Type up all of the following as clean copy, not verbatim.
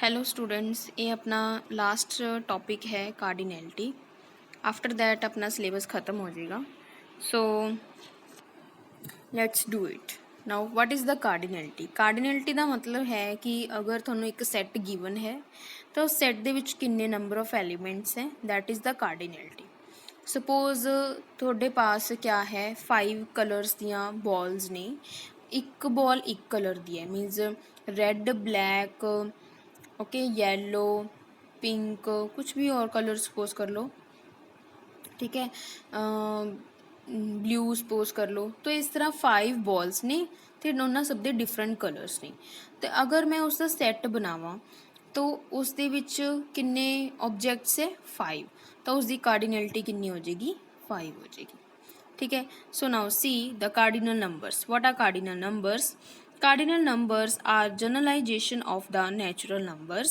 Hello students, ये अपना last topic है कार्डिनैलिटी। आफ्टर दैट अपना सिलेबस ख़त्म हो जाएगा। So let's do it now. What is the cardinality? Cardinality ਦਾ मतलब है कि अगर ਤੁਹਾਨੂੰ ਇੱਕ ਸੈੱਟ ਗਿਵਨ ਹੈ ਤਾਂ ਉਸ ਸੈੱਟ ਦੇ ਵਿੱਚ ਕਿੰਨੇ ਨੰਬਰ ਆਫ ਐਲੀਮੈਂट्स ਹੈ, that is the cardinality. Suppose ਤੁਹਾਡੇ पास क्या है 5 कलर्स ਦੀਆਂ बॉल्स ने। ਇੱਕ बॉल ਇੱਕ कलर ਦੀ है, मीनस red black okay yellow pink कुछ भी और कलर सपोज कर लो, ठीक है, ब्लू सपोज कर लो। तो इस तरह 5 बॉल्स ने तो उन्होंने सब दे डिफरेंट कलर्स ने। तो अगर मैं उसका सैट बनावा तो उस दे विच किन्ने ऑब्जेक्ट्स है 5, तो उसकी कार्डिनैलिटी कितनी हो जाएगी 5 हो जाएगी, ठीक है। So now see the cardinal numbers. What are cardinal numbers? Cardinal numbers are generalization of the natural numbers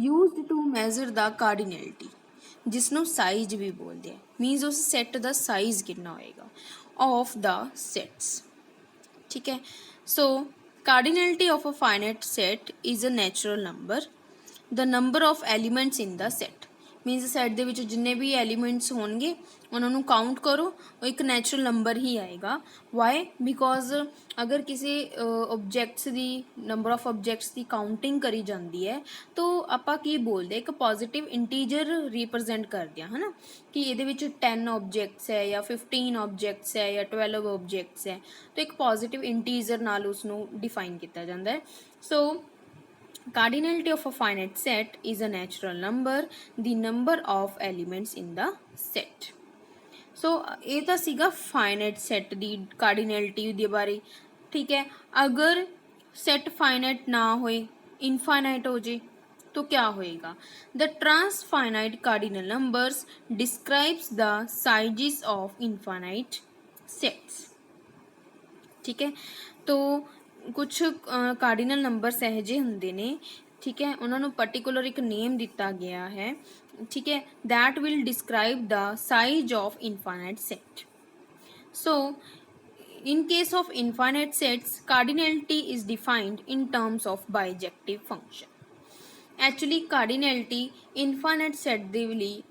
used to measure the cardinality, जिसनों साइज भी बोलते हैं। मीन्स उस सेट का साइज कितना होएगा ऑफ द सेट्स, ठीक है। So cardinality of a finite set is a natural number the number of elements in the set. Means set they which जिन्ने भी एलीमेंट्स होणगे उन्होंने काउंट करो, वो एक नैचुरल नंबर ही आएगा। वाई? बिकॉज अगर किसी ऑब्जेक्ट्स की नंबर ऑफ ऑब्जेक्ट्स की काउंटिंग करी जाती है तो आपां की बोलते एक पॉजिटिव इंटीजर रिप्रजेंट करते हैं, है ना, कि ये 10 ऑब्जेक्ट्स है या 15 ऑब्जेक्ट्स है या 12 ऑब्जेक्ट्स है, तो एक पॉजिटिव इंटीजर नाल उसनू डिफाइन किया जाता है। सो cardinality of a finite set is a natural number, the number of elements in the set। सो ये तो सीगा फाइनाइट सैट दी कार्डिनैलिटी दे बारे, ठीक है। अगर सैट फाइनाइट ना होए, इनफाइनाइट हो जाए तो क्या होएगा? The transfinite cardinal numbers describes the sizes of infinite sets, ठीक है। तो कुछ कार्डिनल नंबर सहजे होंगे ने, ठीक है, उन्होंने पर्टिकुलर एक नेम दिता गया है, ठीक है, that will describe the size of infinite set. So in case of infinite sets, cardinality is defined in terms of bijective function। Actually cardinality infinite set ਦੇ ਲਈ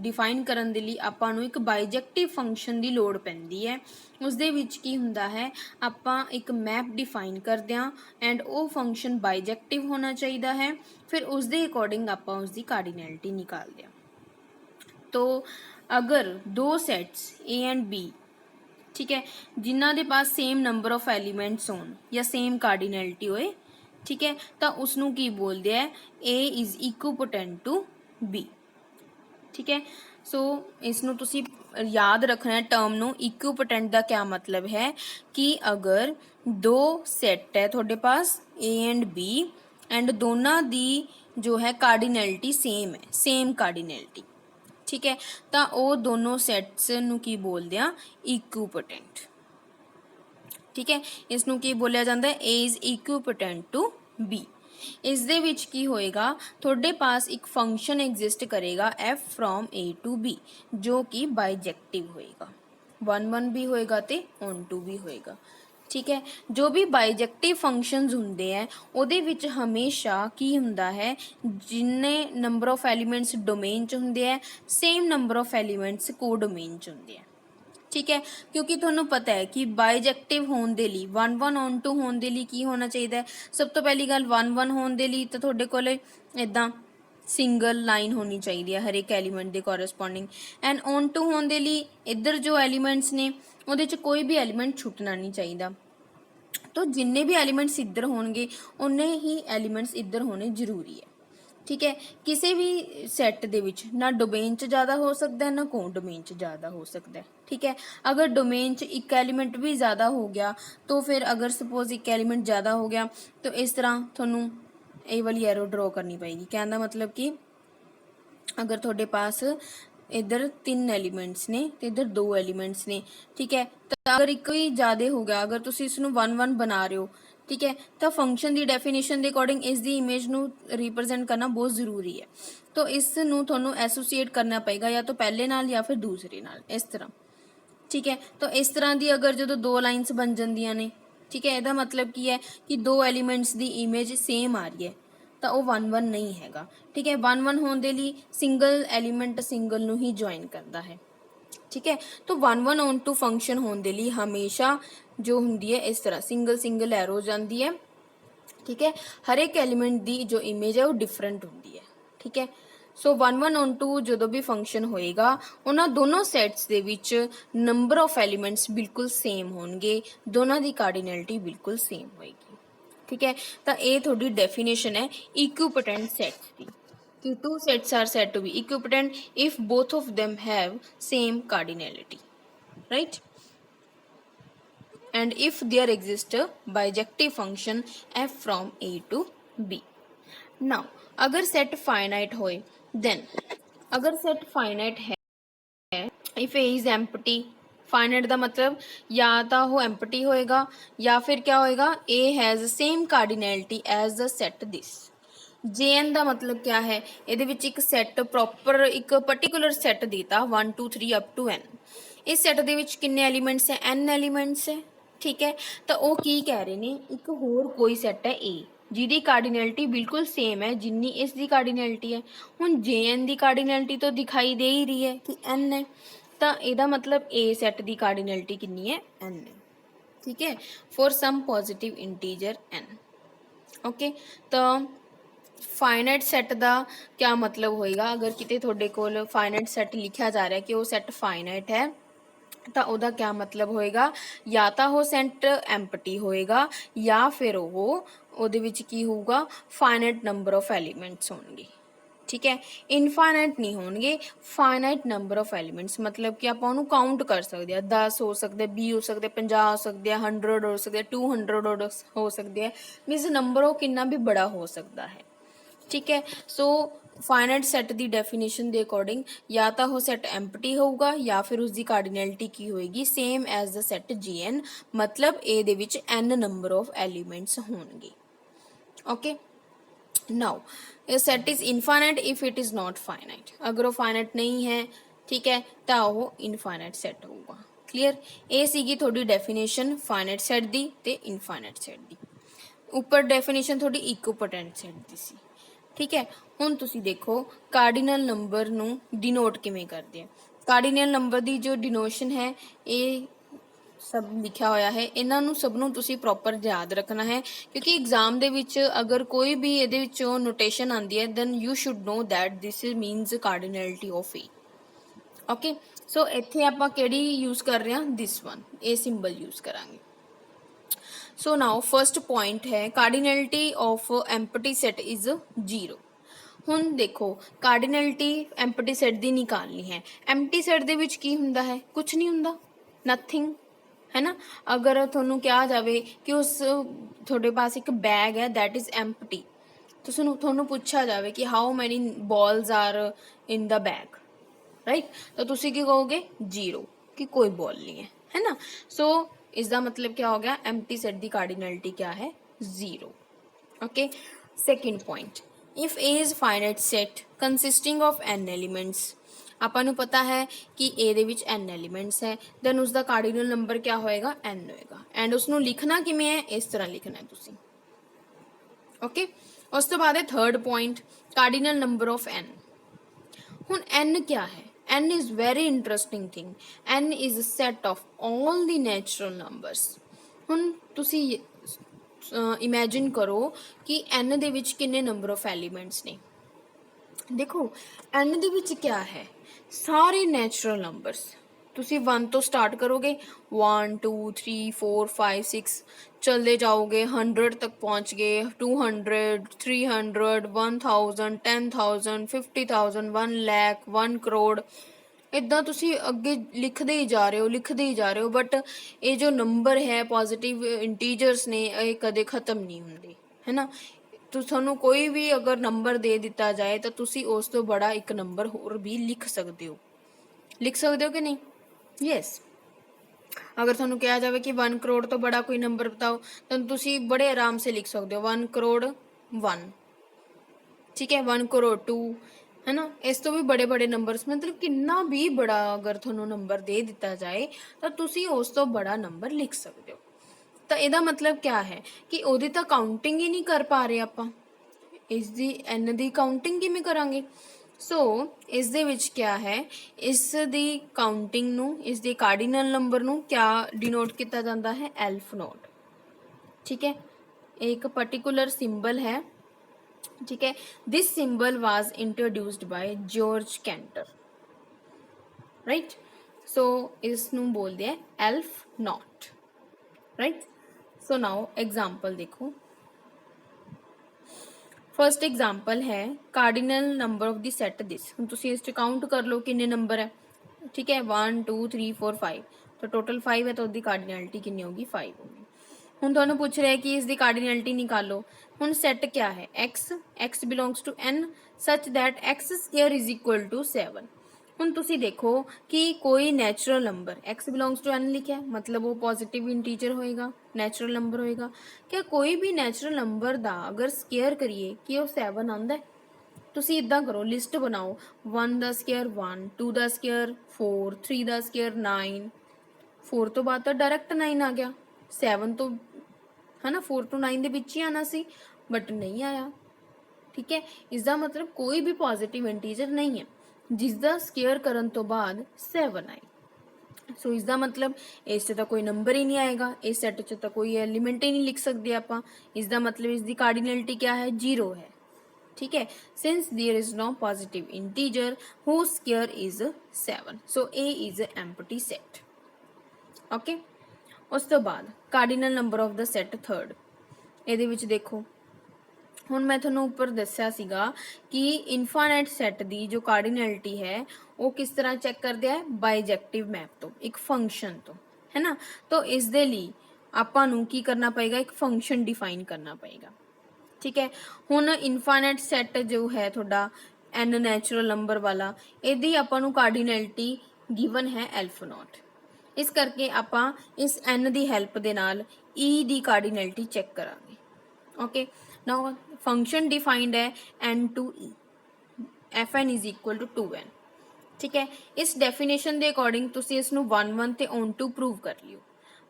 डिफाइन ਕਰਨ ਦੇ ਲਈ ਆਪਾਂ ਨੂੰ ਇੱਕ ਬਾਈਜੈਕਟਿਵ ਫੰਕਸ਼ਨ ਦੀ ਲੋੜ ਪੈਂਦੀ ਹੈ। ਉਸ ਦੇ ਵਿੱਚ ਕੀ ਹੁੰਦਾ ਹੈ, ਆਪਾਂ ਇੱਕ ਮੈਪ डिफाइन ਕਰਦੇ ਹਾਂ ਐਂਡ ਉਹ ਫੰਕਸ਼ਨ ਬਾਈਜੈਕਟਿਵ ਹੋਣਾ ਚਾਹੀਦਾ ਹੈ। ਫਿਰ ਉਸ ਦੇ ਅਕੋਰਡਿੰਗ ਆਪਾਂ ਉਸ ਦੀ कार्डिनैलिटी निकालते हैं। तो अगर दो सैट्स ए एंड बी, ठीक है, जिन्हों के पास सेम नंबर ऑफ एलीमेंट्स होन या सेम कार्डिनैलिटी होए, ठीक है, तो उसनों की बोलते हैं ए इज़ इक्विपोटेंट टू बी, ठीक है। सो इसनों तुसी याद रखना है टर्म नू। इक्विपोटेंट का क्या मतलब है कि अगर दो सैट है थोड़े पास ए एंड बी एंड दोनों दी जो है कार्डिनैलिटी सेम है, सेम कार्डिनैलिटी, ठीक है, तो वो दोनों सैट्स नू की बोलते हैं इक्विपोटेंट, ठीक है। इसनू की बोलिया जाता है A is equipotent to B. इस दे विच की होएगा, थोड़े पास एक फंक्शन एग्जिस्ट करेगा f from A to B जो कि बाइजेक्टिव होएगा, 1 भी होएगा तो ऑन 2 भी होएगा, ठीक है। जो भी बाइजेक्टिव फंक्शनस होंगे हैं उहदे विच हमेशा की हुंदा है, जिन्ने नंबर ऑफ एलीमेंट्स डोमेन च होंगे हैं सेम नंबर ऑफ एलीमेंट्स को डोमेन च होंगे हैं, ठीक है। क्योंकि तुहानूं पता है कि बाइजेक्टिव होने के लिए 1 ऑन 2 होने के लिए की होना चाहिए? सब तो पहली गल 1 होने के लिए तो तुहाडे कोल इदां सिंगल लाइन होनी चाहिए हर एक एलीमेंट के कोरसपोंडिंग, एंड ऑन 2 होने के लिए इधर जो एलीमेंट्स ने उहदे च कोई भी एलीमेंट छुटना नहीं चाहिए। तो जिन्ने भी एलीमेंट्स इधर होंगे उन्ने ही एलीमेंट्स इधर होने जरूरी है, ठीक है। किसी भी सैट दे विच ना डोमेन च ज़्यादा हो सकता है ना को डोमेन च ज़्यादा हो सकता है, ठीक है। अगर डोमेन च एक एलीमेंट भी ज़्यादा हो गया तो फिर अगर सपोज एक एलीमेंट ज़्यादा हो गया तो इस तरह थोनों ये वाली एरो ड्रॉ करनी पड़ेगी। कहने का मतलब कि अगर थोड़े पास इधर 3 एलीमेंट्स ने तो इधर 2 एलीमेंट्स ने, ठीक है, तो अगर एक ही ज़्यादा हो गया, अगर तुम इसनों 1 बना रहे हो, ठीक है, तो फंक्शन की डेफिनेशन के अकॉर्डिंग इस दी इमेज नू रिप्रजेंट करना बहुत जरूरी है। तो इस नू थोनों एसोसीएट करना पड़ेगा या तो पहले नाल या फिर दूसरे नाल, इस तरह, ठीक है। तो इस तरह की अगर जो 2 लाइन्स बन जांदियां ने, ठीक है, ਇਹਦਾ मतलब की है कि 2 एलीमेंट्स की इमेज सेम आ रही है, ਤਾਂ ਉਹ 1 1 ਨਹੀਂ ਹੈਗਾ। ਠੀਕ ਹੈ, 1 1 ਹੋਣ ਦੇ ਲਈ ਸਿੰਗਲ ਐਲੀਮੈਂਟ ਸਿੰਗਲ ਨੂੰ ਹੀ ਜੁਆਇਨ ਕਰਦਾ ਹੈ। ठीक है, तो 1 1 ऑन टू फंक्शन होने के लिए हमेशा जो होंगी है इस तरह सिंगल सिंगल एरो जाती है। ठीक है, हर एक एलीमेंट की जो इमेज है वो डिफरेंट होंगी है। ठीक है, सो 1 1 ऑन टू जो भी फंक्शन होएगा उन्होंने दोनों सैट्स के विच नंबर ऑफ एलीमेंट्स बिल्कुल सेम होंगे, दोनों की कार्डिनैलिटी बिल्कुल सेम होएगी। ठीक है, तो ये थोड़ी डेफिनेशन है इक्विपोटेंट सैट्स की कि two sets are said to be equipotent if both of them have same cardinality, right? And if there exists a bijective function f from a to b. Now अगर set finite होए then अगर set finite है if a is empty, finite का मतलब या तो वो empty होएगा या फिर क्या होएगा a has same cardinality as the set this। J n का मतलब क्या है, ये एक सैट प्रॉपर एक पर्टिकुलर सैट देता 1 2 3 अप टू एन। इस सैट के किन्ने एलीमेंट्स है, एन एलीमेंट्स है। ठीक है, तो वो की कह रहे हैं एक होर कोई सैट है ए जिहदी कार्डिनैलिटी बिल्कुल सेम है जिन्नी इसकी कार्डिनैलिटी है। हुण जे एन की कार्डिनैलिटी तो दिखाई दे ही रही है कि एन है, तो यदा मतलब ए सैट की कार्डिनैलिटी कितनी है, एन है। ठीक है, for some positive integer n. Okay, तो फाइनाइट सैट का क्या मतलब होएगा, अगर किते थोड़े कोल फाइनाइट सैट लिखा जा रहा है कि वो सैट फाइनाइट है तो वह क्या मतलब होएगा, या तो वो सैट एम्पटी होएगा या फिर वो की होगा फाइनाइट नंबर ऑफ एलीमेंट्स होंगे। ठीक है, इनफाइनाइट नहीं होंगे, फाइनाइट नंबर ऑफ एलीमेंट्स मतलब कि आप काउंट कर सकते हैं, 10 हो सकते, 20 हो सकते, 50 हो सकते हैं, 100 हो सकते, 200 हो सकते हैं। मीनस नंबर वो कितना भी बड़ा हो सकता है। ठीक है, सो फाइनाइट सैट की डेफिनेशन के अकॉर्डिंग या तो वो सैट एम्पटी होगा या फिर उसकी कार्डिनैलिटी की होएगी same as the set G N, मतलब A which n number of elements होंगे। Okay, now a set is infinite if it is not finite, अगर वो फाइनाइट नहीं है ठीक है तो वो इनफाइनाइट सैट होगा। क्लीयर, ये सीगी थोड़ी डेफिनेशन फाइनाइट सैट दी ते इनफाइनाइट सैट दी। उपर डेफिनेशन थोड़ी इक्विपोटेंट सैट दी सी। ठीक है, हुण तुसी देखो कार्डिनल नंबर नू डिनोट किवें करदे आ। कार्डिनल नंबर दी जो डिनोशन है ये सब लिखा होया है, इन्हां नू सब नू तुसी प्रॉपर याद रखना है क्योंकि एग्जाम दे विच अगर कोई भी इहदे विचों नोटेशन आंदी है then you should know that this means cardinality of A. Okay, so इत्थे आपां किहड़ी यूज कर रहे हैं, this one, a symbol use करांगे। सो नाउ फर्स्ट पॉइंट है cardinality of empty set is 0। हुण देखो कार्डिनैलिटी एम्पटी सेट दी निकालनी है, एम्पटी सेट दे विच की हुंदा है, कुछ नहीं हुंदा, नथिंग, है ना। अगर थोनू कहा जाए कि उस थोड़े पास एक बैग है दैट इज एम्पटी, तो थोनू पूछा जाए कि how many balls are in the bag, right, तो तुसी की कहोगे 0 कि कोई बॉल नहीं है ना। सो इसका मतलब क्या हो गया, एम्प्टी सेट की कार्डिनैलिटी क्या है, 0। Okay, second point, if A is finite set consisting of n elements, आपां नू पता है कि ए दे विच एन एलीमेंट्स है, दैन उसका कार्डिनल नंबर क्या होएगा, एन होएगा। एंड उसनू लिखना किमें है, इस तरह लिखना है तुसी। ओके, उस तो बाद है third point cardinal number of n. हुण एन क्या है, n is very interesting thing, n is a set of all the natural numbers। हुण तुसी इमेजिन करो कि n दे विच किन्ने नंबर ऑफ एलीमेंट्स ने, देखो n दे विच क्या है, सारे नेचुरल नंबर्स। तुसी 1 तो स्टार्ट करोगे, 1 2 3 4 5 6 चलते जाओगे, 100 तक पहुँच गए, 200 300 1000 10,000 50,000 1 लाख 1 करोड़, इदा तुसी अगे लिखते ही जा रहे हो, लिखते ही जा रहे हो, बट ये जो नंबर है पॉजिटिव इंटीजर्स ने ये कदे ख़त्म नहीं होंगे, है ना। तो थानू कोई भी अगर नंबर दे दिता जाए तो तुसी उस तो बड़ा एक नंबर होर भी लिख सकते हो, लिख सकते हो कि नहीं, यस। अगर थानू कहा जाए कि 1 करोड़ तो बड़ा कोई नंबर बताओ तो तुसी बड़े आराम से लिख सकते हो 1 करोड़ 1, ठीक है, 1 करोड़ 2, है ना। इस तो भी बड़े बड़े नंबर्स, मतलब कितना भी बड़ा अगर थानू नंबर दे दिता जाए तो तुसी उस तो बड़ा नंबर लिख सकते हो। तो यदा मतलब क्या है कि ओदी तो काउंटिंग ही नहीं कर पा रहे आपां, ਇਸ ਦੀ n ਦੀ ਕਾਊਂਟਿੰਗ ਕਿਵੇਂ ਕਰਾਂਗੇ? ਸੋ ਇਸ ਦੇ ਵਿੱਚ ਕਿਆ ਹੈ, ਇਸ ਦੀ ਕਾਊਂਟਿੰਗ ਨੂੰ, ਇਸ ਦੇ ਕਾਰਡੀਨਲ ਨੰਬਰ ਨੂੰ ਕਿਆ ਡਿਨੋਟ ਕੀਤਾ ਜਾਂਦਾ ਹੈ? Aleph naught. ठीक है, एक पर्टिकुलर सिंबल है। ठीक है, this symbol was introduced by George Cantor, right. So इसनू बोलते हैं aleph naught, right. So now example देखो। फर्स्ट एग्जाम्पल है cardinal number of the set this. हम तुसी इस काउंट कर लो किन्ने नंबर है। ठीक है, 1 2 3 4 5, तो टोटल 5 है, तो उसकी कार्डिनलिटी कितनी होगी? 5 होगी। ਹੁਣ ਤੁਹਾਨੂੰ ਪੁੱਛ ਰਿਹਾ ਕਿ ਇਸ ਦੀ ਕਾਰਡੀਨੈਲਿਟੀ ਨਿਕਾਲੋ। ਹੁਣ ਸੈੱਟ ਕਿਆ ਹੈ? x belongs to n such that x square is equal to 7। ਹੁਣ ਤੁਸੀਂ ਦੇਖੋ ਕਿ ਕੋਈ natural number x belongs to n ਲਿਖਿਆ, मतलब वो पॉजिटिव इंटीजर होएगा, ਨੈਚੁਰਲ ਨੰਬਰ ਹੋਏਗਾ। क्या कोई भी ਨੈਚੁਰਲ ਨੰਬਰ ਦਾ ਅਗਰ ਸਕੁਅਰ ਕਰੀਏ ਕਿ ਉਹ 7 ਆਉਂਦਾ? ਤੁਸੀਂ ਇਦਾਂ ਕਰੋ, ਲਿਸਟ ਬਣਾਓ। 1 ਦਾ ਸਕੁਅਰ 1, 2 ਦਾ ਸਕੁਅਰ 4, 3 ਦਾ ਸਕੁਅਰ 9, 4 ਤੋਂ ਬਾਅਦ ਤਾਂ ਡਾਇਰੈਕਟ 9 ਆ ਗਿਆ, 7 ਤੋਂ है ना 4 to 9 ਦੇ ਵਿੱਚ ਹੀ ਆਣਾ ਸੀ, ਬਟ ਨਹੀਂ ਆਇਆ। ਠੀਕ ਹੈ, ਇਸ ਦਾ ਮਤਲਬ ਕੋਈ ਵੀ ਪੋਜ਼ਿਟਿਵ ਇੰਟੀਜਰ ਨਹੀਂ ਹੈ ਜਿਸ ਦਾ ਸਕੁਅਰ ਕਰਨ ਤੋਂ ਬਾਅਦ 7 ਆਏ। ਸੋ ਇਸ ਦਾ ਮਤਲਬ ਇਸ 'ਚ ਤਾਂ ਕੋਈ ਨੰਬਰ ਹੀ ਨਹੀਂ ਆਏਗਾ, ਇਸ ਸੈੱਟ 'ਚ ਤਾਂ ਕੋਈ ਐਲੀਮੈਂਟ ਹੀ ਨਹੀਂ ਲਿਖ ਸਕਦੇ ਆਪਾਂ। ਇਸ ਦਾ ਮਤਲਬ ਇਸ ਦੀ ਕਾਰਡੀਨੈਲਿਟੀ ਕਿਆ ਹੈ? 0 ਹੈ। ठीक है, since there is no positive integer whose square is 7, so A is an empty set. Okay, ਉਸ ਤੋਂ ਬਾਅਦ ਕਾਰਡੀਨਲ number of the set third. ਇਹਦੇ ਵਿੱਚ ਦੇਖੋ, ਹੁਣ ਮੈਂ ਤੁਹਾਨੂੰ ਉੱਪਰ ਦੱਸਿਆ ਸੀਗਾ ਕਿ ਇਨਫਾਈਨਾਈਟ ਸੈੱਟ ਦੀ ਜੋ ਕਾਰਡੀਨੈਲਿਟੀ ਹੈ ਉਹ ਕਿਸ ਤਰ੍ਹਾਂ ਚੈੱਕ ਕਰਦੇ ਆ? ਬਾਈਜੈਕਟਿਵ ਮੈਪ ਤੋਂ, ਇੱਕ ਫੰਕਸ਼ਨ ਤੋਂ, ਹੈ ਨਾ। ਤਾਂ ਇਸ ਦੇ ਲਈ ਆਪਾਂ ਨੂੰ ਕੀ ਕਰਨਾ ਪਏਗਾ? ਇੱਕ ਫੰਕਸ਼ਨ ਡਿਫਾਈਨ ਕਰਨਾ ਪਏਗਾ। ठीक है, ਹੁਣ ਇਨਫਾਈਨਾਈਟ ਸੈੱਟ ਜੋ ਹੈ ਤੁਹਾਡਾ n ਨੈਚੁਰਲ ਨੰਬਰ ਵਾਲਾ, ਇਹਦੀ ਆਪਾਂ ਨੂੰ ਕਾਰਡੀਨੈਲਿਟੀ ਗਿਵਨ ਹੈ ਐਲਫ ਨੋਟ। ਇਸ ਕਰਕੇ ਆਪਾਂ ਇਸ n ਦੀ ਹੈਲਪ ਦੇ ਨਾਲ e ਦੀ ਕਾਰਡੀਨੈਲਿਟੀ ਚੈੱਕ ਕਰਾਂਗੇ। ਓਕੇ, ਨਾਓ ਫੰਕਸ਼ਨ ਡਿਫਾਈਨਡ ਹੈ n to e, fn is equal to 2n। ਠੀਕ ਹੈ, ਇਸ ਡੈਫੀਨੇਸ਼ਨ ਦੇ ਅਕੋਰਡਿੰਗ ਤੁਸੀਂ ਇਸ ਨੂੰ 1 1 ਤੇ on to ਪ੍ਰੂਵ ਕਰ ਲਿਓ।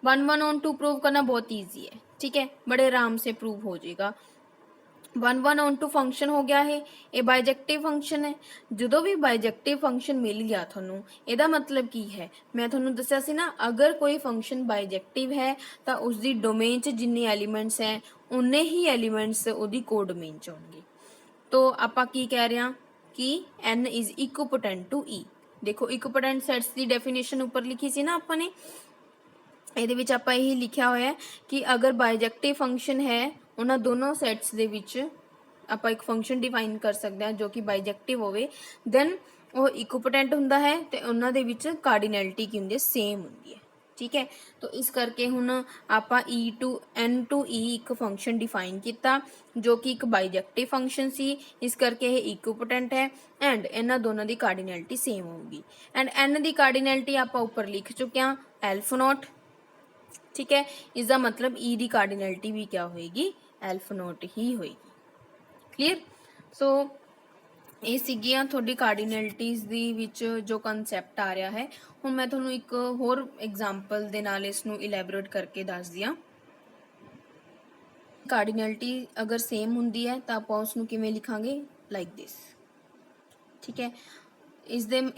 1 1 on to ਪ੍ਰੂਵ ਕਰਨਾ ਬਹੁਤ ਈਜ਼ੀ ਹੈ। ठीक है, बड़े आराम से प्रूव हो जाएगा। 1 1 on to फंक्शन हो गया है, ये बाइजेक्टिव फंक्शन है। जो भी बाइजेक्टिव फंक्शन मिल गया थानू, ਇਹਦਾ मतलब की है? मैं थानू दस्या सी ना, अगर कोई फंक्शन बाइजेक्टिव है तो उसकी डोमेन च जिन्ने एलीमेंट्स हैं उन्ने ही एलीमेंट्स ਉਹਦੀ कोडोमेन च होंगे। तो ਆਪਾਂ ਕੀ ਕਹਿ ਰਹੇ ਹਾਂ कि n इज इक्विपोटेंट टू e। देखो इक्विपोटेंट सैट्स की डेफिनेशन ऊपर लिखी सी ना ਆਪਾਂ ਨੇ, ਇਹਦੇ ਵਿੱਚ ਆਪਾਂ ਇਹੀ ਲਿਖਿਆ ਹੋਇਆ ਹੈ ਕਿ ਅਗਰ ਬਾਈਜੈਕਟਿਵ ਫੰਕਸ਼ਨ ਹੈ ਉਹਨਾਂ ਦੋਨੋਂ ਸੈਟਸ ਦੇ ਵਿੱਚ ਆਪਾਂ ਇੱਕ ਫੰਕਸ਼ਨ ਡਿਫਾਈਨ ਕਰ ਸਕਦੇ ਹਾਂ ਜੋ ਕਿ ਬਾਈਜੈਕਟਿਵ ਹੋਵੇ, ਦੈਨ ਉਹ ਇਕੁਇਪੋਟੈਂਟ ਹੁੰਦਾ ਹੈ ਤੇ ਉਹਨਾਂ ਦੇ ਵਿੱਚ ਕਾਰਡੀਨੈਲਿਟੀ ਕੀ ਹੁੰਦੀ ਹੈ? ਸੇਮ ਹੁੰਦੀ ਹੈ। ਠੀਕ ਹੈ, ਤਾਂ ਇਸ ਕਰਕੇ ਹੁਣ ਆਪਾਂ e to n to e ਇੱਕ ਫੰਕਸ਼ਨ ਡਿਫਾਈਨ ਕੀਤਾ ਜੋ ਕਿ ਇੱਕ ਬਾਈਜੈਕਟਿਵ ਫੰਕਸ਼ਨ ਸੀ, ਇਸ ਕਰਕੇ ਇਹ ਇਕੁਇਪੋਟੈਂਟ ਹੈ ਐਂਡ ਇਹਨਾਂ ਦੋਨਾਂ ਦੀ ਕਾਰਡੀਨੈਲਿਟੀ ਸੇਮ ਹੋਊਗੀ। ਐਂਡ n ਦੀ ਕਾਰਡੀਨੈਲਿਟੀ ਆਪਾਂ ਉੱਪਰ ਲਿਖ ਚੁੱਕੇ ਹਾਂ, ਐਲਫ ਨੋਟ। ठीक है, इसका मतलब ई की कार्डिनैलिटी भी क्या होएगी? एल्फ नोट ही होएगी। क्लीयर? सो ये सीगियां थोड़ी कार्डिनैलिटीज़ दी विच जो कंसैप्ट आ रहा है। हुण मैं तुहानूं एक होर एग्जाम्पल दे नाल इसनूं इलैबोरेट करके दस दियां। कार्डिनैलिटी अगर सेम हुंदी है तो आपां उसनूं किवें लिखांगे? Like this. ठीक है,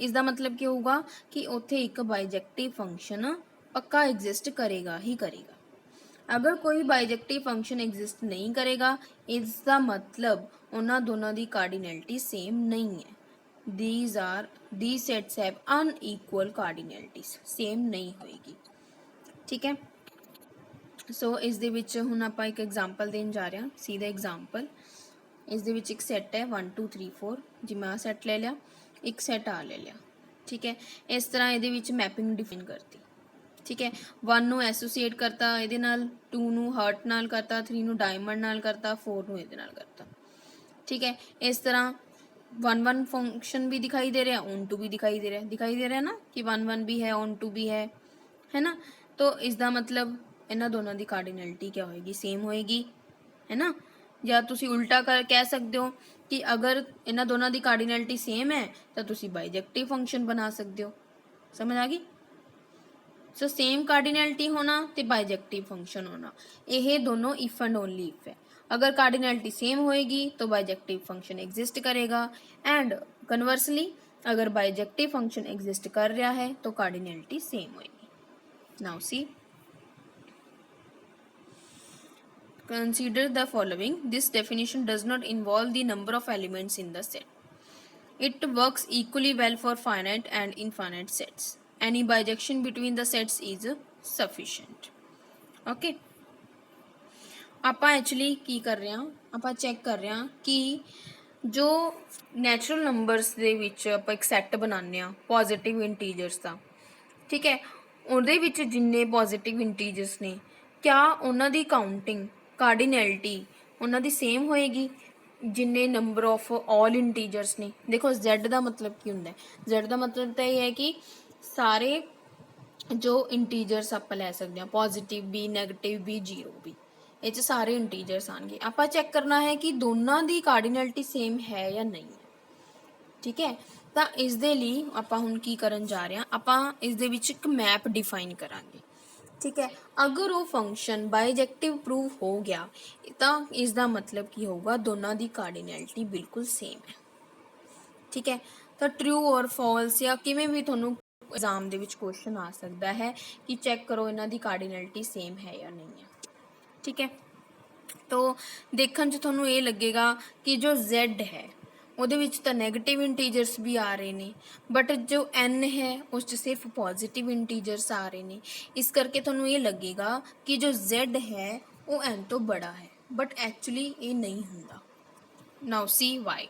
इसदा मतलब क्या होगा कि उत्थे एक बाइजैक्टिव फंक्शन पक्का एग्जिस्ट करेगा ही करेगा। अगर कोई बाइजेक्टिव फंक्शन एग्जिस्ट नहीं करेगा, इसका मतलब उन्होंने दोनों की कार्डिनैलिटी सेम नहीं है। These sets have unequal cardinalities, same नहीं होएगी। ठीक है, सो इस दे विच हुण आपां एक एग्जाम्पल देन जा रहे हैं। सीधा एग्जाम्पल, इस दे विच एक सैट है 1 2 3 4, जिवें आ सैट ले लिया, एक सैट आ ले लिया। ठीक है, इस तरह ये विच मैपिंग डिफाइन करती। ठीक है, 1 ਨੂੰ ਐਸੋਸੀਏਟ ਕਰਤਾ ਇਹਦੇ ਨਾਲ, 2 ਨੂੰ ਹਾਰਟ ਨਾਲ ਕਰਤਾ, 3 ਨੂੰ ਡਾਇਮੰਡ ਨਾਲ ਕਰਤਾ, 4 ਨੂੰ ਇਹਦੇ ਨਾਲ ਕਰਤਾ। ठीक है, इस तरह 1 1 फंक्शन भी दिखाई दे रहा है, ऑन टू भी दिखाई दे रहा है ना कि 1 1 भी है, ऑन टू भी है ना। तो इसका मतलब इन्होंने दोनों की कार्डिनैलिटी क्या होएगी? सेम होएगी, है ना। या तुसी उल्टा कर कह सकते हो कि अगर इन्होंने दोनों की कार्डिनैलिटी सेम है तो तुसी बाइजेक्टिव फंक्शन बना सकते हो। समझ आ गई? सो सेम कार्डिनैलिटी होना तो बाइजेक्टिव फंक्शन होना, यह दोनों इफ एंड ओनली इफ है। अगर कार्डिनैलिटी सेम होएगी तो बाइजेक्टिव फंक्शन एग्जिस्ट करेगा, एंड कन्वर्सली अगर बाइजेक्टिव फंक्शन एग्जिस्ट कर रहा है तो कार्डिनैलिटी सेम होएगी. Now see, consider the following. This definition does not involve the number of elements in the set. It works equally well for finite and infinite sets. Any bijection between the sets is sufficient. Okay. ਆਪਾਂ actually ਕੀ ਕਰ ਰਹੇ ਹਾਂ, ਆਪਾਂ check ਕਰ ਰਹੇ ਹਾਂ ਕਿ ਜੋ ਨੈਚੁਰਲ ਨੰਬਰਸ ਦੇ ਵਿੱਚ ਆਪਾਂ ਇੱਕ ਸੈੱਟ ਬਣਾਉਂਦੇ ਹਾਂ ਪੋਜ਼ਿਟਿਵ ਇੰਟੀਜਰਸ ਦਾ, ਠੀਕ ਹੈ, ਉਹਦੇ ਵਿੱਚ ਜਿੰਨੇ ਪੋਜ਼ਿਟਿਵ ਇੰਟੀਜਰਸ ਨੇ, ਕਿਆ ਉਹਨਾਂ ਦੀ ਕਾਊਂਟਿੰਗ कार्डिनैलिटी ਉਹਨਾਂ ਦੀ ਸੇਮ ਹੋਏਗੀ ਜਿੰਨੇ ਨੰਬਰ ਆਫ ਆਲ ਇੰਟੀਜਰਸ ਨੇ. ਦੇਖੋ z ਦਾ ਮਤਲਬ ਕੀ ਹੁੰਦਾ ਹੈ, z ਦਾ ਮਤਲਬ ਤਾਂ ਇਹ ਹੈ ਕਿ ਸਾਰੇ ਜੋ ਇੰਟੀਜਰਸ ਆਪਾਂ ਲੈ ਸਕਦੇ ਹਾਂ, ਪੋਜ਼ਿਟਿਵ ਵੀ, ਨੈਗੇਟਿਵ ਵੀ, ਜ਼ੀਰੋ ਵੀ, ਇਹ 'ਚ ਸਾਰੇ ਇੰਟੀਜਰਸ ਆਉਣਗੇ. ਆਪਾਂ ਚੈੱਕ ਕਰਨਾ ਹੈ ਕਿ ਦੋਨਾਂ ਦੀ कार्डिनैलिटी ਸੇਮ ਹੈ ਜਾਂ ਨਹੀਂ ਹੈ, ਠੀਕ ਹੈ. ਤਾਂ ਇਸ ਦੇ ਲਈ ਆਪਾਂ ਹੁਣ ਕੀ ਕਰਨ ਜਾ ਰਹੇ ਹਾਂ, ਆਪਾਂ ਇਸ ਦੇ ਵਿੱਚ ਇੱਕ ਮੈਪ ਡਿਫਾਈਨ ਕਰਾਂਗੇ, ठीक है. अगर वो फंक्शन बाइजेक्टिव प्रूव हो गया तो इसका मतलब की होगा दोनों की कार्डिनैलिटी बिल्कुल सेम है, ठीक है. तो ट्रू और फॉल्स या किमें भी थोनों एग्जाम दे विच क्वेश्चन आ सकता है कि चेक करो इन्हां दी कार्डिनैलिटी सेम है या नहीं है, ठीक है. तो देखने च थोनों ये लगेगा कि जो z है ਉਹਦੇ ਵਿੱਚ ਤਾਂ ਨੈਗੇਟਿਵ ਇੰਟੀਜਰਸ ਵੀ ਆ ਰਹੇ ਨੇ, ਬਟ ਜੋ n ਹੈ ਉਸ 'ਚ ਸਿਰਫ ਪੋਜ਼ਿਟਿਵ ਇੰਟੀਜਰਸ ਆ ਰਹੇ ਨੇ. ਇਸ ਕਰਕੇ ਤੁਹਾਨੂੰ ਇਹ ਲੱਗੇਗਾ ਕਿ ਜੋ z ਹੈ ਉਹ n ਤੋਂ ਬੜਾ ਹੈ, ਬਟ ਐਕਚੁਅਲੀ ਇਹ ਨਹੀਂ ਹੁੰਦਾ. ਨਾਓ C Y.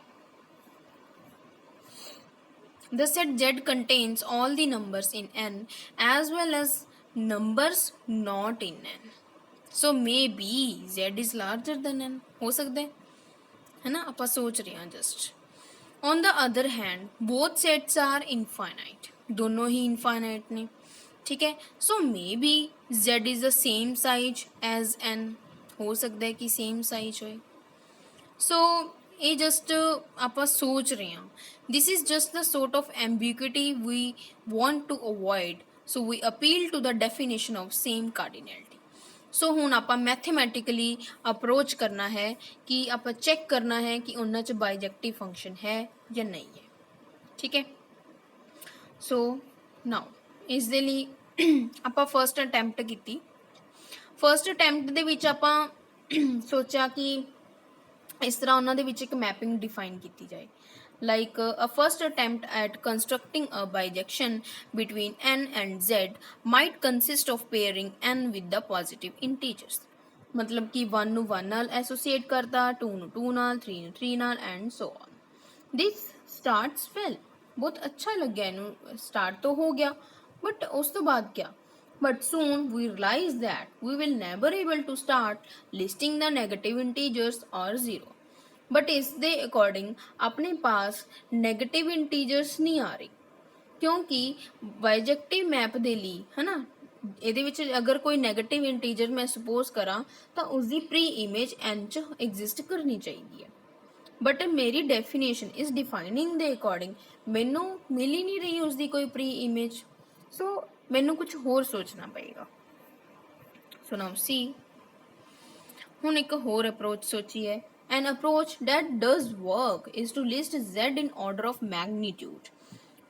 The set z contains all the numbers in n as well as numbers not in n. So maybe z is larger than n. हो सकता है ना, ਆਪਾਂ सोच रहे हैं just. On the other hand, both sets are infinite. दोनों ही infinite ने, ठीक है. So maybe z is the same size as n. हो सकता है कि same size होए. So ये just ਆਪਾਂ सोच रहे हैं. This is just the sort of ambiguity we want to avoid. So we appeal to the definition of same cardinality. सो हुण आपां मैथेमैटिकली अप्रोच करना है कि आपां चैक करना है कि उन्हां च बाइजेक्टिव फंक्शन है या नहीं है, ठीक है. सो नाउ इस दे लई आपां फर्स्ट अटैम्प्ट कीती. फर्स्ट अटैम्प्ट दे विच आपां सोचा कि इस तरह उन्हां दे विच एक मैपिंग डिफाइन कीती जाए. Like a first attempt at constructing a bijection between n and z might consist of pairing n with the positive integers. मतलब कि 1 ਨੂੰ 1 ਨਾਲ ਐਸੋਸੀਏਟ ਕਰਤਾ, 2 ਨੂੰ 2 ਨਾਲ, 3 ਨੂੰ 3 ਨਾਲ, and so on. This starts well. बहुत अच्छा लग गया इन्हू, स्टार्ट तो हो गया, बट उस तो बाद क्या? But soon we realize that we will never able to start listing the negative integers or zero. But इस दे अकॉर्डिंग अपने पास नैगेटिव इंटीजर्स नहीं आ रही, क्योंकि बाइजेक्टिव मैप दे ਲਈ है ना, ਇਹਦੇ ਵਿੱਚ अगर कोई नैगेटिव इंटीजर मैं सपोज करा तो उसकी प्री इमेज n च एग्जिस्ट करनी चाहिए है. बट मेरी डेफिनेशन इस डिफाइनिंग दे अकॉर्डिंग मैनू मिल ही नहीं रही उसकी कोई प्री इमेज. सो मैनू कुछ होर सोचना पएगा. सो नाउ सी, हुण एक होर अप्रोच सोची है. An approach that does work is to list z in order of magnitude.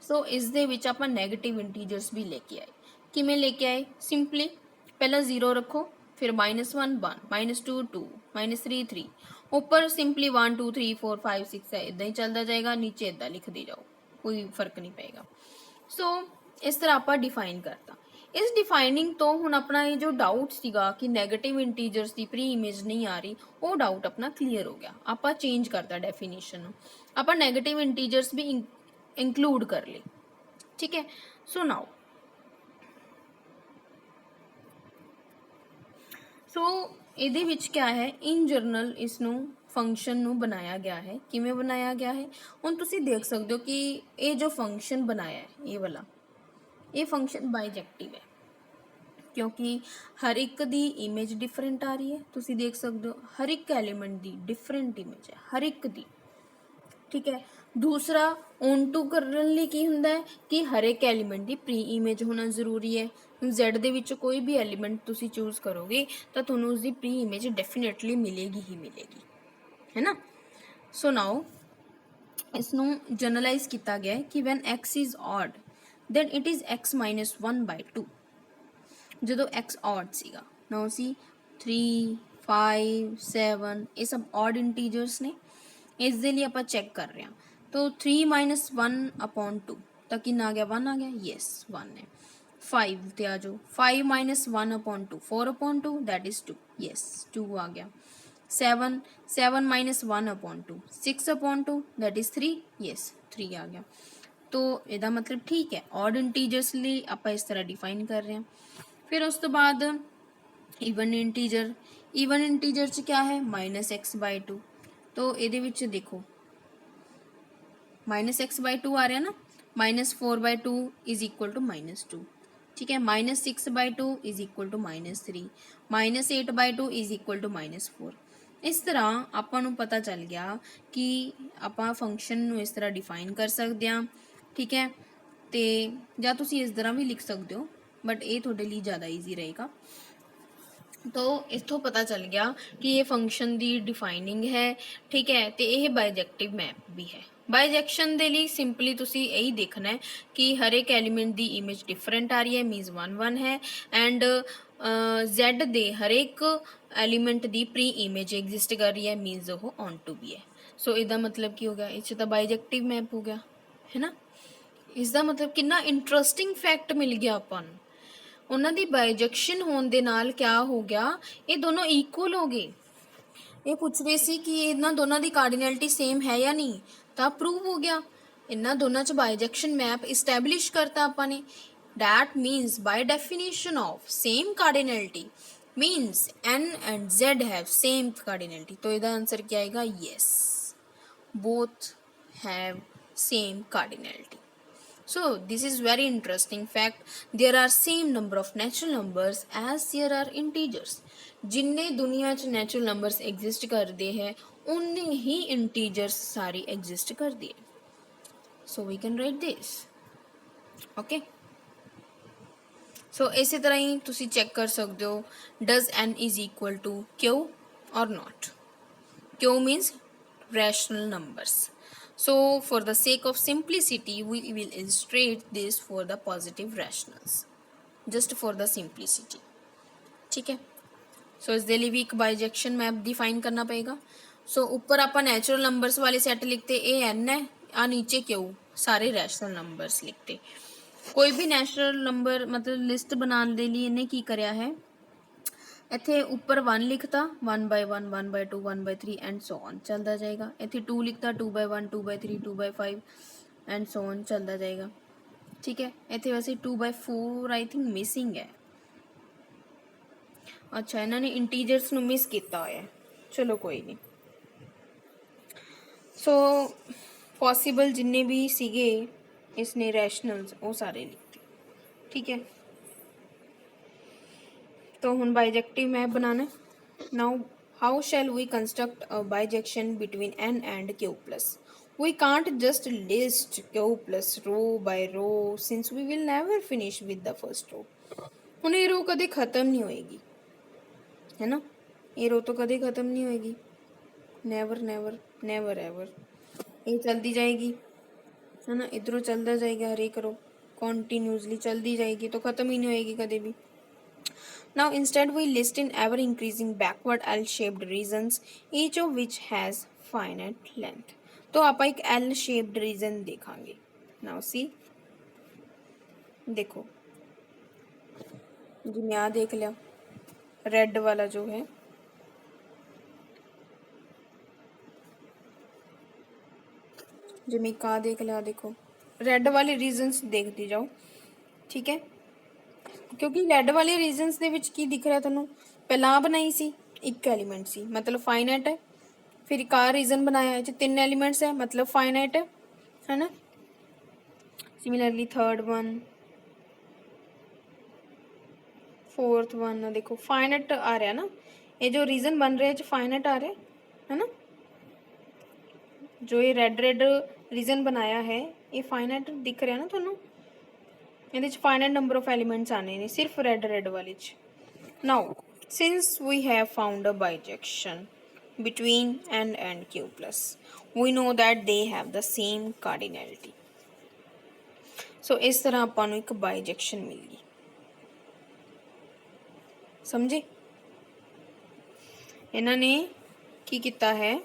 So इस दे विच आपां नेगेटिव इंटीजर्स भी लेके आए. किमें लेके आए? सिंपली पहला 0 रखो, फिर -1 1, -2 2, -3 3, ऊपर सिंपली 1 2 3 4 5 6 है, इदां ही चलता जाएगा, नीचे इदां लिख दी जाओ, कोई फर्क नहीं पेगा. सो इस तरह आपां डिफाइन करता. इस डिफाइनिंग तो हुण अपना ये जो डाउट सीगा कि नैगेटिव इंटीजर्स की प्री इमेज नहीं आ रही, वो डाउट अपना क्लीयर हो गया. आपां चेंज करता डेफिनेशन, आपां नैगेटिव इंटीजर्स भी इंक्लूड कर ली, ठीक है. सो नाउ सो ਇਹਦੇ ਵਿੱਚ क्या है, इन जनरल इसनू फंक्शन ਨੂੰ बनाया गया है. किमें बनाया गया है? ਹੁਣ ਤੁਸੀਂ देख सकते हो कि ये जो फंक्शन बनाया है ये वाला, ये फंक्शन बाइजेक्टिव है क्योंकि हर एक दी इमेज डिफरेंट आ रही है. तुसी देख सकते हो हर एक एलीमेंट दी डिफरेंट इमेज है, हर एक दी, ठीक है। दूसरा ऑन टू करने ਲਈ ਕੀ ਹੁੰਦਾ ਹੈ ਕਿ ਹਰ ਇੱਕ ਐਲੀਮੈਂਟ ਦੀ ਪ੍ਰੀ ਇਮੇਜ ਹੋਣਾ ਜ਼ਰੂਰੀ ਹੈ। Z ਦੇ ਵਿੱਚ ਕੋਈ ਵੀ ਐਲੀਮੈਂਟ ਤੁਸੀਂ ਚੂਜ਼ ਕਰੋਗੇ ਤਾਂ ਤੁਹਾਨੂੰ ਉਸਦੀ ਪ੍ਰੀ ਇਮੇਜ ਡੈਫੀਨੇਟਲੀ ਮਿਲੇਗੀ ਹੀ ਮਿਲੇਗੀ, ਹੈ ਨਾ। ਸੋ ਨਾਓ ਇਸ ਨੂੰ ਜਨਰਲਾਈਜ਼ ਕੀਤਾ ਗਿਆ ਕਿ when x is odd then it is x minus 1/2। ਜਦੋਂ x ਔਡ ਸੀਗਾ ਨਾਓ ਸੀ 3 5 7 ਇਹ ਸਭ ਔਡ ਇੰਟੀਜਰਸ ਨੇ। ਇਸ ਦੇ ਲਈ ਆਪਾਂ ਚੈੱਕ ਕਰ ਰਹੇ ਹਾਂ तो 3 माइनस 1/2 ਤਾਂ ਕਿੰਨਾ ਆ ਗਿਆ 1 ਆ ਗਿਆ ਯੈਸ 1 ਹੈ। 5 ਤੇ ਆ ਜਾਓ 5 ਮਾਈਨਸ 1/2 4/2 ਦੈਟ ਇਜ਼ 2 ਯੈਸ 2 ਆ ਗਿਆ। 7 ਮਾਈਨਸ 1/2 6/2 ਦੈਟ ਇਜ਼ 3 ਯੈਸ 3 ਆ ਗਿਆ। तो ਇਹਦਾ ਮਤਲਬ ਠੀਕ ਹੈ ਔਡ ਇੰਟੀਜਰਸ ਲਈ ਆਪਾਂ ਇਸ ਤਰ੍ਹਾਂ ਡਿਫਾਈਨ ਕਰ ਰਹੇ ਹਾਂ। ਫਿਰ ਉਸ ਤੋਂ ਬਾਅਦ ਈਵਨ ਇੰਟੀਜਰ 'ਚ ਕਿਆ ਹੈ -x/2। तो ਇਹਦੇ ਵਿੱਚ ਦੇਖੋ -x/2 आ रहा है ना, -4/2 इज इक्वल टू -2, ठीक है। -6/2 is equal to -3, -8/2 is equal to -4। इस तरह ਆਪਾਂ ਨੂੰ ਪਤਾ ਚੱਲ ਗਿਆ ਕਿ ਆਪਾਂ ਫੰਕਸ਼ਨ ਨੂੰ ਇਸ ਤਰ੍ਹਾਂ ਡਿਫਾਈਨ ਕਰ ਸਕਦੇ ਹਾਂ, ਠੀਕ ਹੈ। ਤੇ ਜਾਂ ਤੁਸੀਂ ਇਸ ਤਰ੍ਹਾਂ ਵੀ ਲਿਖ ਸਕਦੇ ਹੋ ਬਟ ਇਹ ਤੁਹਾਡੇ ਲਈ ਜ਼ਿਆਦਾ ਈਜ਼ੀ ਰਹੇਗਾ। तो इत्थों पता चल गया कि ये फंक्शन दी डिफाइनिंग है, ठीक है। तो यह बाइजेक्टिव मैप भी है। बाइजेक्शन दे लिए सिंपली तुसी यही देखना है कि हर एक एलीमेंट दी इमेज डिफरेंट आ रही है मीनस 1 1 है एंड Z दे हर एक एलीमेंट दी प्री इमेज एग्जिस्ट कर रही है मीनस वो ऑन टू भी है। सो इसका मतलब की हो गया इस तो बाइजेक्टिव मैप हो गया, है ना। इसका मतलब कितना इंटरस्टिंग फैक्ट मिल गया अपन ਉਹਨਾਂ ਦੀ ਬਾਈਜੈਕਸ਼ਨ ਹੋਣ ਦੇ ਨਾਲ ਕਿਆ ਹੋ ਗਿਆ ਇਹ ਦੋਨੋਂ ਇਕੁਅਲ ਹੋ ਗਏ। ਇਹ ਪੁੱਛ ਰਹੇ ਸੀ ਕਿ ਇਹਨਾਂ ਦੋਨਾਂ ਦੀ ਕਾਰਡੀਨੈਲਿਟੀ ਸੇਮ ਹੈ ਜਾਂ ਨਹੀਂ ਤਾਂ ਪ੍ਰੂਵ ਹੋ ਗਿਆ। ਇਹਨਾਂ ਦੋਨਾਂ 'ਚ ਬਾਈਜੈਕਸ਼ਨ ਮੈਪ ਇਸਟੈਬਲਿਸ਼ ਕਰਤਾ ਆਪਾਂ ਨੇ। That means by definition of same cardinality means N and Z have same cardinality। तो इसका आंसर क्या आएगा yes, both have same cardinality। So this is very interesting fact। there are same number of natural numbers as there are integers। जिन्ने दुनिया च natural numbers exist करते हैं उन्ने ही integers सारी exist करती है। So we can write this, okay। सो इस तरह ही तुसी चेक कर सकते हो does n is equal to q और not. q means rational numbers. So for the sake of simplicity we will illustrate this for the positive rationals, just for the simplicity, ठीक है। सो इस दे लिए भी एक बाइजेक्शन मैप डिफाइन करना पड़ेगा। सो ऊपर आप नैचुरल नंबर्स वाले सैट लिखते ए एन है, आ नीचे क्यू सारे रैशनल नंबर्स लिखते। कोई भी नैचुरल नंबर मतलब लिस्ट बनाने के लिए इन्हें की करया है इत्थे ऊपर 1 लिखता 1/1 1/2 1/3 एंड सो ऑन चलता जाएगा। इत्थे 2 लिखता 2/1 2/3 2/5 एंड सो ऑन चलता जाएगा, ठीक है। इत्थे वैसे 2/4 आई थिंक मिसिंग है। अच्छा इन्होंने इंटीजर्स नू मिस किया है, चलो कोई नहीं। सो पॉसीबल जिन्ने भी सीगे इसने रैशनल्स वो सारे लिखते, ठीक है। तो हुन बाइजेक्टिव मैप बनाना। Now how shall we construct a bijection between n and q plus. We can't just list q plus row by row since we will never finish with the first row. हुन ये रो कदे खत्म नहीं होएगी, है ना। ये रो तो कदे खत्म नहीं होएगी, नेवर नेवर नेवर एवर। ये चलती जाएगी, है ना। इधरों चलता जाएगा हर एक रो कॉन्टिन्यूसली चलती जाएगी तो ख़त्म ही नहीं होएगी कभी भी। Now instead we list in ever increasing backward L shaped regions each of which has finite length. तो आप एक एल शेप्ड रीजन देखांगे। नाउ सी देखो जी मैं आ देख लिया रेड वाला जो है जो मैं कहा देख लिया, देखो रेड वाले रीजन्स देखती जाओ, ठीक है। क्योंकि रेड वाले रीजन्स दे विच की दिख रहा तुहानू पहला बनाई सी एक एलीमेंट सी मतलब फाइनाइट है, फिर एक आ रीजन बनाया है 3 एलीमेंट्स है मतलब फाइनाइट है ना। Similarly third one fourth one देखो फाइनाइट आ रहा है ना। ये जो रीजन बन रहे हैं फाइनाइट आ रहे है ना। जो ये रेड रीजन बनाया है ये फाइनाइट दिख रहा ना ਤੁਹਾਨੂੰ ਇਹਦੇ ਚ फाइनाइट नंबर ऑफ एलिमेंट्स आने ने सिर्फ रेड वाले च now since we have found a bijection between n and q plus we know that they have the same cardinality so इस तरह ਆਪਾਂ ਨੂੰ ਇੱਕ ਬਾਈਜੈਕਸ਼ਨ ਮਿਲ ਗਈ ਸਮਝੇ ਇਹਨਾਂ ਨੇ ਕੀ ਕੀਤਾ ਹੈ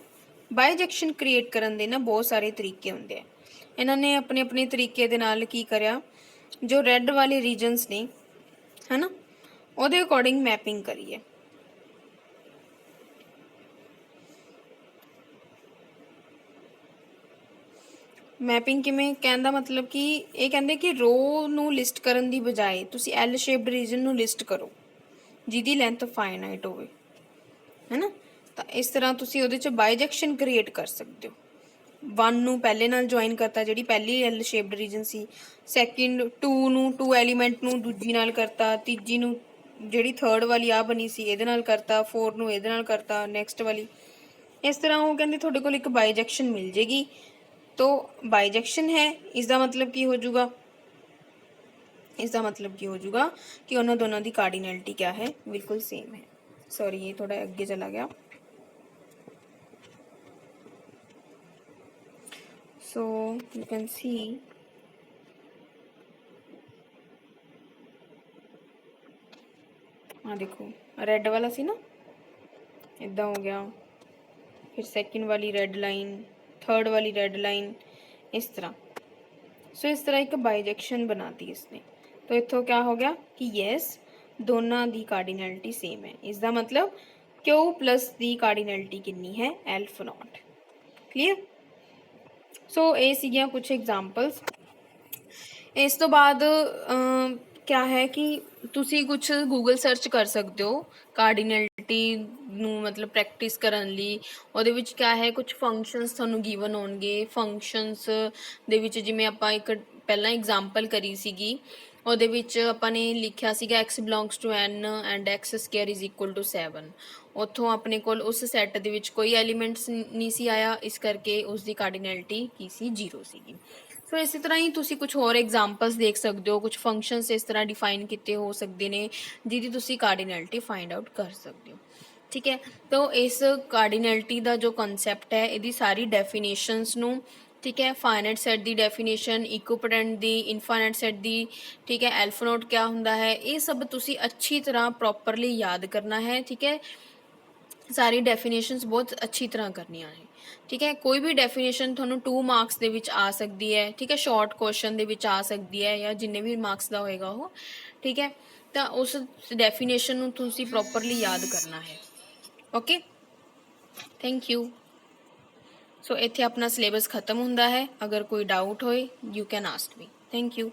ਬਾਈਜੈਕਸ਼ਨ ਕ੍ਰੀਏਟ ਕਰਨ ਦੇ ਨਾ ਬਹੁਤ ਸਾਰੇ ਤਰੀਕੇ ਹੁੰਦੇ ਆ ਇਹਨਾਂ ਨੇ ਆਪਣੇ ਆਪਣੇ ਤਰੀਕੇ ਦੇ ਨਾਲ ਕੀ ਕਰਿਆ ਜੋ ਰੈੱਡ ਵਾਲੇ ਰੀਜਨਸ ਨੇ ਹੈਨਾ ਉਹਦੇ ਅਕੋਰਡਿੰਗ ਮੈਪਿੰਗ ਕਰੀ ਹੈ ਮੈਪਿੰਗ ਕਿਵੇਂ ਕਹਿਣ ਦਾ ਮਤਲਬ ਕਿ ਇਹ ਕਹਿੰਦੇ ਕਿ ਰੋ ਨੂੰ ਲਿਸਟ ਕਰਨ ਦੀ ਬਜਾਏ ਤੁਸੀਂ ਐਲ ਸ਼ੇਪਡ ਰੀਜਨ ਨੂੰ ਲਿਸਟ ਕਰੋ ਜਿਹਦੀ ਲੈਂਥ ਫਾਈਨਾਈਟ ਹੋਵੇ ਹੈਨਾ ਤਾਂ ਇਸ ਤਰ੍ਹਾਂ ਤੁਸੀਂ ਉਹਦੇ ਚ ਬਾਈਜੈਕਸ਼ਨ ਕ੍ਰੀਏਟ ਕਰ ਸਕਦੇ ਹੋ 1 ਨੂੰ ਪਹਿਲੇ ਨਾਲ ਜੁਆਇਨ ਕਰਤਾ ਜਿਹੜੀ ਪਹਿਲੀ ਐਲ ਸ਼ੇਪਡ ਰੀਜਨ ਸੀ ਸੈਕਿੰਡ 2 ਨੂੰ 2 ਐਲੀਮੈਂਟ ਨੂੰ ਦੂਜੀ ਨਾਲ ਕਰਤਾ ਤੀਜੀ ਨੂੰ ਜਿਹੜੀ ਥਰਡ ਵਾਲੀ ਆ ਬਣੀ ਸੀ ਇਹਦੇ ਨਾਲ ਕਰਤਾ 4 ਨੂੰ ਇਹਦੇ ਨਾਲ ਕਰਤਾ ਨੈਕਸਟ ਵਾਲੀ ਇਸ ਤਰ੍ਹਾਂ ਉਹ ਕਹਿੰਦੇ ਤੁਹਾਡੇ ਕੋਲ ਇੱਕ ਬਾਈਜੈਕਸ਼ਨ ਮਿਲ ਜੇਗੀ तो बाइजेक्शन है इसका मतलब की हो जाऊगा इसका मतलब की हो जाऊगा कि उन्होंने दोनों की कार्डिनैलिटी क्या है बिल्कुल सेम है सॉरी ये थोड़ा अगे चला गया सो यू कैन सी हाँ देखो रेड वाला सी ना इदा हो गया फिर सेकंड वाली रेड लाइन थर्ड वाली रेड लाइन इस तरह सो इस तरह एक बाइजेक्शन बनाती इसने तो इतों क्या हो गया कि यस दोनों की कार्डिनैलिटी सेम है इसका मतलब क्यू प्लस की कार्डिनैलिटी कितनी है एल्फ नॉट क्लीयर सो ये सीगियां कुछ एग्जाम्पल्स इस तो बाद क्या है कि तुसी कुछ गूगल सर्च कर सकते हो कार्डिनैलिटी ਨੂੰ ਮਤਲਬ ਪ੍ਰੈਕਟਿਸ ਕਰਨ ਲਈ ਉਹਦੇ ਵਿੱਚ ਕਿਆ ਹੈ ਕੁਝ ਫੰਕਸ਼ਨਸ ਤੁਹਾਨੂੰ ਗਿਵਨ ਹੋਣਗੇ ਫੰਕਸ਼ਨਸ ਦੇ ਵਿੱਚ ਜਿਵੇਂ ਆਪਾਂ ਇੱਕ ਪਹਿਲਾਂ ਐਗਜ਼ਾਮਪਲ ਕਰੀ ਸੀਗੀ ਉਹਦੇ ਵਿੱਚ ਆਪਾਂ ਨੇ ਲਿਖਿਆ ਸੀਗਾ x belongs to n and x square is equal to 7 ਉੱਥੋਂ ਆਪਣੇ ਕੋਲ ਉਸ ਸੈੱਟ ਦੇ ਵਿੱਚ ਕੋਈ ਐਲੀਮੈਂਟਸ ਨਹੀਂ ਸੀ ਆਇਆ ਇਸ ਕਰਕੇ ਉਸ ਦੀ ਕਾਰਡੀਨੈਲਿਟੀ ਕੀ ਸੀ 0 ਸੀਗੀ ਸੋ ਇਸੇ ਤਰ੍ਹਾਂ ਹੀ ਤੁਸੀਂ ਕੁਝ ਹੋਰ ਐਗਜ਼ਾਮਪਲਸ ਦੇਖ ਸਕਦੇ ਹੋ ਕੁਝ ਫੰਕਸ਼ਨਸ ਇਸ ਤਰ੍ਹਾਂ ਡਿਫਾਈਨ ਕੀਤੇ ਹੋ ਸਕਦੇ ਨੇ ਜਿਹਦੀ ਤੁਸੀਂ ਕਾਰਡੀਨੈਲਿਟੀ ਫਾइंड आउट कर सकते हो ठीक है तो इस कार्डिनैलिटी का जो कंसैप्ट है यदी सारी डेफिनेशंस नू ठीक है फाइनाइट सैट की डेफिनेशन इक्विपोटेंट की इनफाइनाइट सैट की ठीक है एल्फ नोट क्या हुंदा है ये सब तुसी अच्छी तरह प्रॉपरली याद करना है ठीक है सारी डेफिनेशंस बहुत अच्छी तरह करनियां है ठीक है कोई भी डेफिनेशन थोनों 2 मार्क्स दे विच आ सकती है ठीक है शॉर्ट क्वेश्चन दे विच आ सकती है या जिन्ने भी मार्क्स का होएगा वो ठीक है तो उस डेफिनेशन नू तुसी प्रॉपरली याद करना है ओके थैंक यू सो इत्थे अपना सिलेबस खत्म हुंदा है अगर कोई डाउट होए you can ask me thank you.